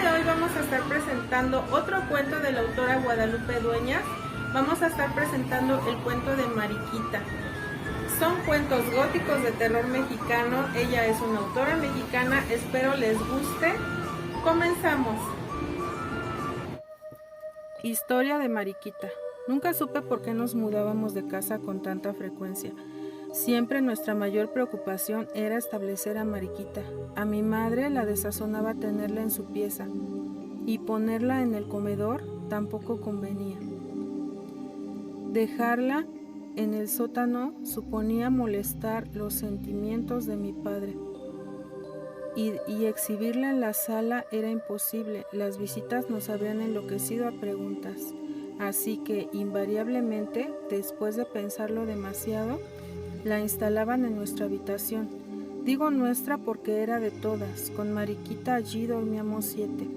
de hoy vamos a estar presentando otro cuento de la autora Guadalupe Dueñas. Vamos a estar presentando el cuento de Mariquita. Son cuentos góticos de terror mexicano. Ella es una autora mexicana. Espero les guste. Comenzamos. Historia de Mariquita. Nunca supe por qué nos mudábamos de casa con tanta frecuencia. Siempre nuestra mayor preocupación era establecer a Mariquita. A mi madre la desazonaba tenerla en su pieza, y ponerla en el comedor tampoco convenía. Dejarla en el sótano suponía molestar los sentimientos de mi padre, y exhibirla en la sala era imposible. Las visitas nos habrían enloquecido a preguntas. Así que, invariablemente, después de pensarlo demasiado, la instalaban en nuestra habitación. Digo nuestra porque era de todas. Con Mariquita allí dormíamos 7.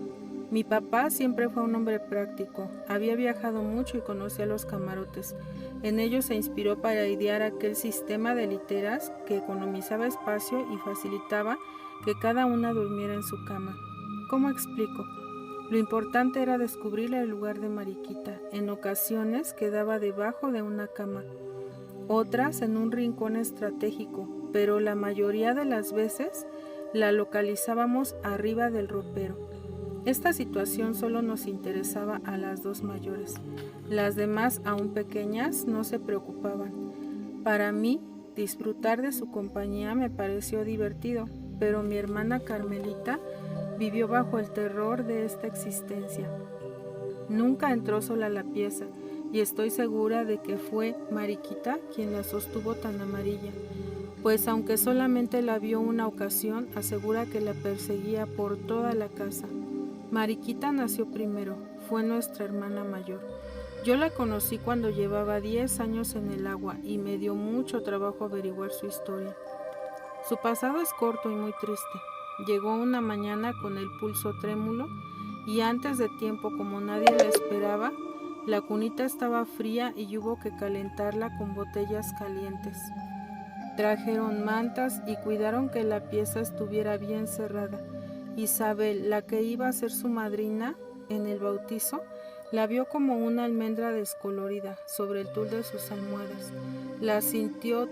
Mi papá siempre fue un hombre práctico. Había viajado mucho y conocía los camarotes. En ellos se inspiró para idear aquel sistema de literas que economizaba espacio y facilitaba que cada una durmiera en su cama. ¿Cómo explico? Lo importante era descubrir el lugar de Mariquita. En ocasiones quedaba debajo de una cama, otras en un rincón estratégico, pero la mayoría de las veces la localizábamos arriba del ropero. Esta situación solo nos interesaba a las dos mayores. Las demás, aún pequeñas, no se preocupaban. Para mí, disfrutar de su compañía me pareció divertido, pero mi hermana Carmelita vivió bajo el terror de esta existencia. Nunca entró sola a la pieza, y estoy segura de que fue Mariquita quien la sostuvo tan amarilla, pues aunque solamente la vio una ocasión, asegura que la perseguía por toda la casa. Mariquita nació primero, fue nuestra hermana mayor. Yo la conocí cuando llevaba 10 años en el agua y me dio mucho trabajo averiguar su historia. Su pasado es corto y muy triste. Llegó una mañana con el pulso trémulo y antes de tiempo, como nadie la esperaba, la cunita estaba fría y hubo que calentarla con botellas calientes. Trajeron mantas y cuidaron que la pieza estuviera bien cerrada. Isabel, la que iba a ser su madrina en el bautizo, la vio como una almendra descolorida sobre el tul de sus almohadas. La sintió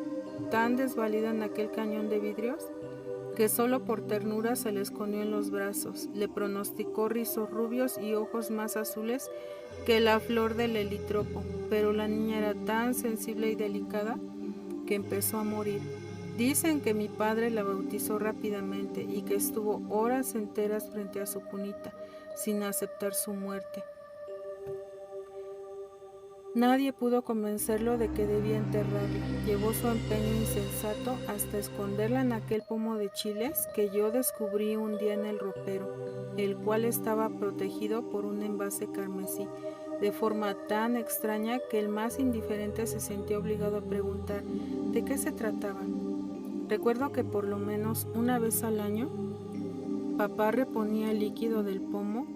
tan desvalida en aquel cañón de vidrios que solo por ternura se le escondió en los brazos. Le pronosticó rizos rubios y ojos más azules que la flor del helitropo, pero la niña era tan sensible y delicada que empezó a morir. Dicen que mi padre la bautizó rápidamente y que estuvo horas enteras frente a su cunita, sin aceptar su muerte. Nadie pudo convencerlo de que debía enterrarla. Llevó su empeño insensato hasta esconderla en aquel pomo de chiles que yo descubrí un día en el ropero, el cual estaba protegido por un envase carmesí, de forma tan extraña que el más indiferente se sintió obligado a preguntar de qué se trataba. Recuerdo que por lo menos una vez al año, papá reponía el líquido del pomo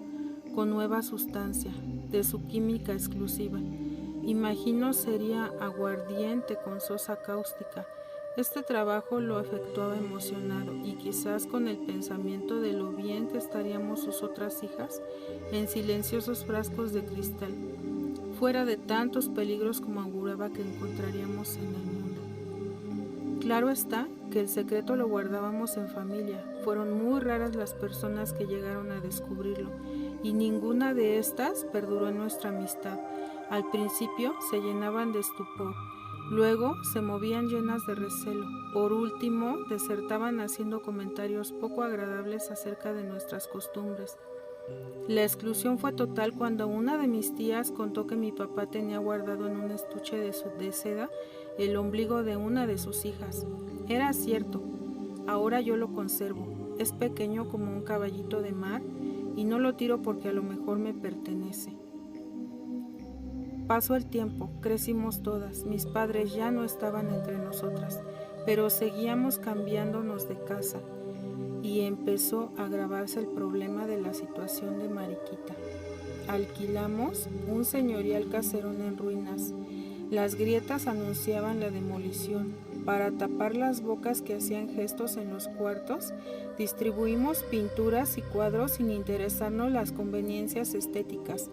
con nueva sustancia, de su química exclusiva. Imagino sería aguardiente con sosa cáustica. Este trabajo lo efectuaba emocionado y quizás con el pensamiento de lo bien que estaríamos sus otras hijas en silenciosos frascos de cristal, fuera de tantos peligros como auguraba que encontraríamos en el mundo. Claro está que el secreto lo guardábamos en familia. Fueron muy raras las personas que llegaron a descubrirlo, y ninguna de estas perduró en nuestra amistad. Al principio se llenaban de estupor, luego se movían llenas de recelo, por último desertaban haciendo comentarios poco agradables acerca de nuestras costumbres. La exclusión fue total cuando una de mis tías contó que mi papá tenía guardado en un estuche de seda el ombligo de una de sus hijas. Era cierto, ahora yo lo conservo. Es pequeño como un caballito de mar y no lo tiro porque a lo mejor me pertenece. Pasó el tiempo, crecimos todas, mis padres ya no estaban entre nosotras, pero seguíamos cambiándonos de casa y empezó a agravarse el problema de la situación de Mariquita. Alquilamos un señorial caserón en ruinas. Las grietas anunciaban la demolición. para tapar las bocas que hacían gestos en los cuartos, distribuimos pinturas y cuadros sin interesarnos las conveniencias estéticas.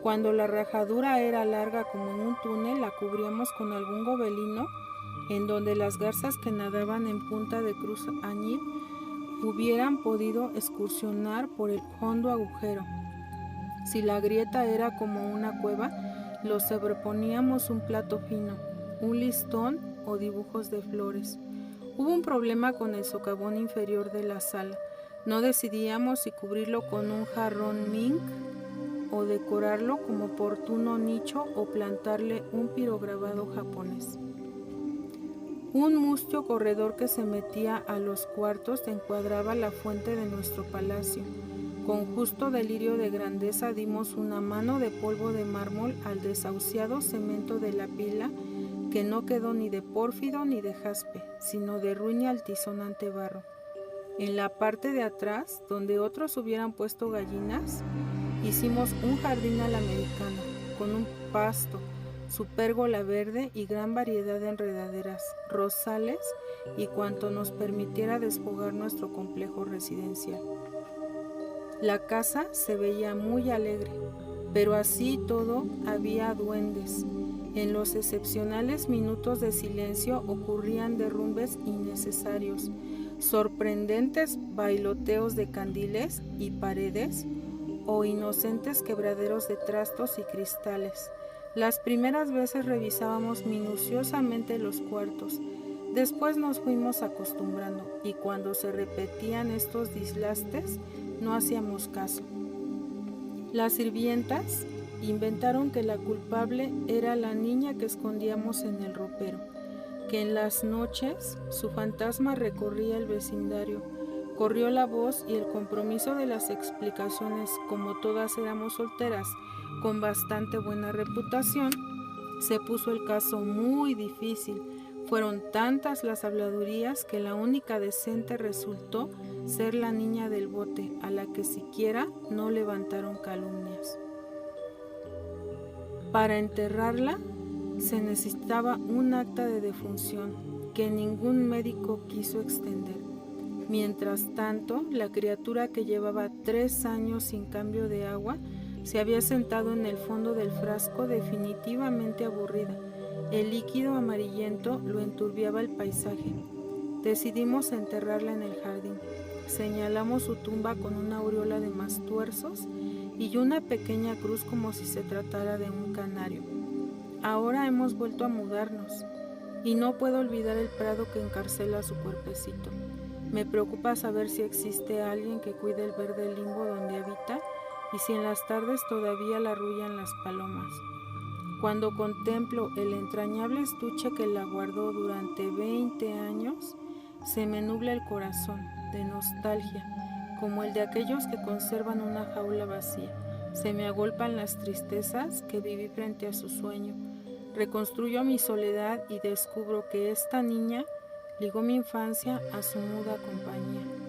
Cuando la rajadura era larga como en un túnel, la cubríamos con algún gobelino en donde las garzas que nadaban en punta de cruz añil hubieran podido excursionar por el hondo agujero. Si la grieta era como una cueva, lo sobreponíamos un plato fino, un listón o dibujos de flores. Hubo un problema con el socavón inferior de la sala. No decidíamos si cubrirlo con un jarrón mink o decorarlo como oportuno nicho o plantarle un pirograbado japonés. Un mustio corredor que se metía a los cuartos encuadraba la fuente de nuestro palacio. Con justo delirio de grandeza dimos una mano de polvo de mármol al desahuciado cemento de la pila, que no quedó ni de pórfido ni de jaspe, sino de ruin y altisonante barro. En la parte de atrás, donde otros hubieran puesto gallinas, hicimos un jardín a la americana, con un pasto, su pérgola verde y gran variedad de enredaderas, rosales y cuanto nos permitiera desfogar nuestro complejo residencial. La casa se veía muy alegre, pero así todo había duendes. En los excepcionales minutos de silencio ocurrían derrumbes innecesarios, sorprendentes bailoteos de candiles y paredes o inocentes quebraderos de trastos y cristales. Las primeras veces revisábamos minuciosamente los cuartos. Después nos fuimos acostumbrando y cuando se repetían estos dislastes no hacíamos caso. Las sirvientas inventaron que la culpable era la niña que escondíamos en el ropero, que en las noches su fantasma recorría el vecindario. Corrió la voz y el compromiso de las explicaciones, como todas éramos solteras con bastante buena reputación, se puso el caso muy difícil. Fueron tantas las habladurías que la única decente resultó ser la niña del bote, a la que siquiera no levantaron calumnias. Para enterrarla se necesitaba un acta de defunción que ningún médico quiso extender. Mientras tanto, la criatura que llevaba 3 años sin cambio de agua se había sentado en el fondo del frasco definitivamente aburrida. El líquido amarillento lo enturbiaba el paisaje. Decidimos enterrarla en el jardín. Señalamos su tumba con una aureola de mastuerzos y una pequeña cruz como si se tratara de un canario. Ahora hemos vuelto a mudarnos y no puedo olvidar el prado que encarcela su cuerpecito. Me preocupa saber si existe alguien que cuide el verde limbo donde habita y si en las tardes todavía la arrullan las palomas. Cuando contemplo el entrañable estuche que la guardó durante 20 años, se me nubla el corazón de nostalgia, como el de aquellos que conservan una jaula vacía. Se me agolpan las tristezas que viví frente a su sueño. Reconstruyo mi soledad y descubro que esta niña ligó mi infancia a su muda compañía.